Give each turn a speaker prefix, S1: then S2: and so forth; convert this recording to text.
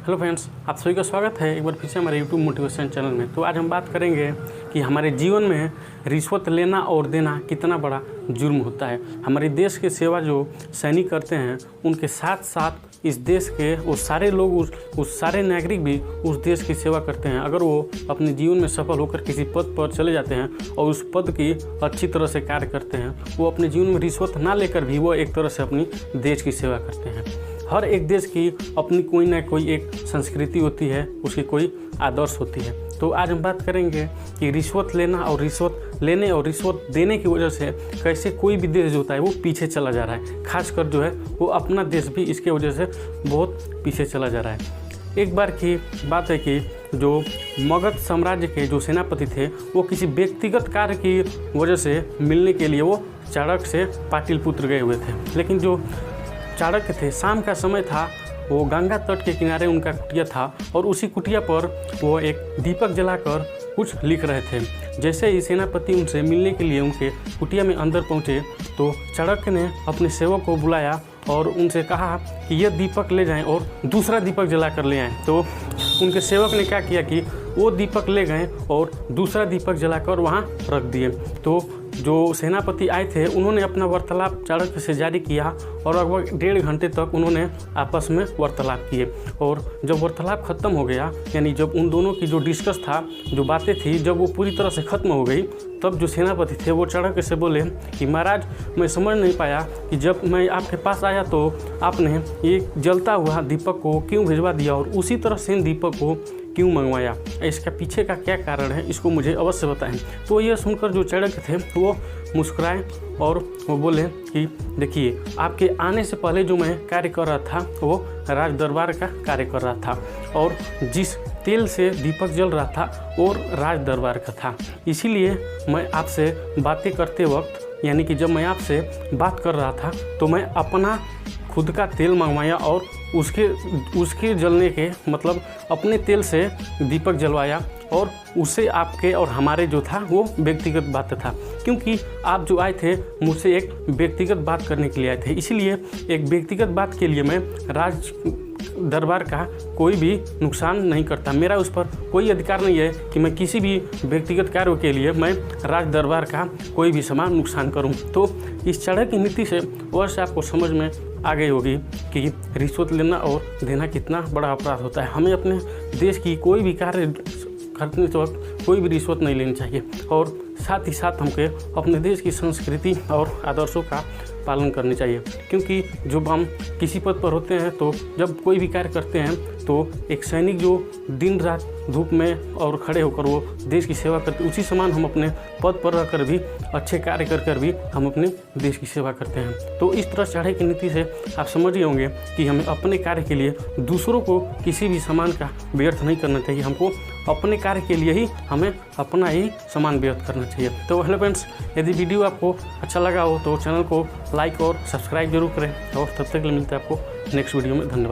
S1: Hello friends, आप सभी का स्वागत है एक बार फिर से हमारे यूट्यूब मोटिवेशन चैनल में। तो आज हम बात करेंगे कि हमारे जीवन में रिश्वत लेना और देना कितना बड़ा जुर्म होता है। हमारे देश की सेवा जो सैनिक करते हैं उनके साथ साथ इस देश के वो सारे लोग उस सारे नागरिक भी उस देश की सेवा करते हैं। अगर वो अपने जीवन में सफल होकर किसी पद पर चले जाते हैं और उस पद की अच्छी तरह से कार्य करते हैं, वो अपने जीवन में रिश्वत ना लेकर भी वो एक तरह से अपनी देश की सेवा करते हैं। हर एक देश की अपनी कोई ना कोई एक संस्कृति होती है, उसकी कोई आदर्श होती है। तो आज हम बात करेंगे कि रिश्वत लेना और रिश्वत लेने और रिश्वत देने की वजह से कैसे कोई भी देश जो होता है वो पीछे चला जा रहा है। खासकर जो है वो अपना देश भी इसके वजह से बहुत पीछे चला जा रहा है। एक बार की बात है कि जो मगध साम्राज्य के जो सेनापति थे वो किसी व्यक्तिगत कार्य की वजह से मिलने के लिए वो चाणक्य से पाटलिपुत्र गए हुए थे। लेकिन जो चाणक्य थे, शाम का समय था, वो गंगा तट के किनारे उनका कुटिया था और उसी कुटिया पर वो एक दीपक जलाकर कुछ लिख रहे थे। जैसे ही सेनापति उनसे मिलने के लिए उनके कुटिया में अंदर पहुँचे तो चाणक्य ने अपने सेवक को बुलाया और उनसे कहा कि यह दीपक ले जाएं और दूसरा दीपक जला कर ले आएँ। तो उनके सेवक ने क्या किया कि वो दीपक ले गए और दूसरा दीपक जलाकर वहाँ रख दिए। तो जो सेनापति आए थे उन्होंने अपना वार्तालाप चाणक्य से जारी किया और लगभग 1.5 घंटे तक उन्होंने आपस में वार्तालाप किए। और जब वार्तालाप ख़त्म हो गया, यानी जब उन दोनों की जो डिस्कस था, जो बातें थी, जब वो पूरी तरह से ख़त्म हो गई, तब जो सेनापति थे वो चाणक्य से बोले कि महाराज, मैं समझ नहीं पाया कि जब मैं आपके पास आया तो आपने ये जलता हुआ दीपक को क्यों भिजवा दिया और उसी तरह से दीपक को क्यों मंगवाया। इसका पीछे का क्या कारण है, इसको मुझे अवश्य बताएं। तो यह सुनकर जो चाणक्य थे वो मुस्कुराए और वो बोले कि देखिए, आपके आने से पहले जो मैं कार्य कर रहा था वो राज दरबार का कार्य कर रहा था और जिस तेल से दीपक जल रहा था वो राज दरबार का था। इसीलिए मैं आपसे बातें करते वक्त, यानी कि जब मैं आपसे बात कर रहा था तो मैं अपना खुद का तेल मंगवाया और उसके जलने के मतलब अपने तेल से दीपक जलवाया और उससे आपके और हमारे जो था वो व्यक्तिगत बात था। क्योंकि आप जो आए थे मुझसे एक व्यक्तिगत बात करने के लिए आए थे, इसीलिए एक व्यक्तिगत बात के लिए मैं राज दरबार का कोई भी नुकसान नहीं करता। मेरा उस पर कोई अधिकार नहीं है कि मैं किसी भी व्यक्तिगत कार्य के लिए मैं राज दरबार का कोई भी सामान नुकसान करूं। तो इस चाणक्य की नीति से अवश्य आपको समझ में आ गई होगी कि रिश्वत लेना और देना कितना बड़ा अपराध होता है। हमें अपने देश की कोई भी कार्य करते वक्त कोई भी रिश्वत नहीं लेनी चाहिए और साथ ही साथ हमको अपने देश की संस्कृति और आदर्शों का पालन करनी चाहिए। क्योंकि जब हम किसी पद पर होते हैं तो जब कोई भी कार्य करते हैं तो एक सैनिक जो दिन रात धूप में और खड़े होकर वो देश की सेवा करते, उसी समान हम अपने पद पर रहकर भी अच्छे कार्य कर भी हम अपने देश की सेवा करते हैं। तो इस तरह चाणक्य की नीति से आप समझ ही होंगे कि हमें अपने कार्य के लिए दूसरों को किसी भी सामान का व्यर्थ नहीं करना चाहिए। हमको अपने कार्य के लिए ही हमें अपना ही सामान व्यर्थ करना चाहिए। तो हेलो फ्रेंड्स, यदि वीडियो आपको अच्छा लगा हो तो चैनल को लाइक और सब्सक्राइब जरूर करें और तब तक के लिए मिलते हैं आपको नेक्स्ट वीडियो में। धन्यवाद।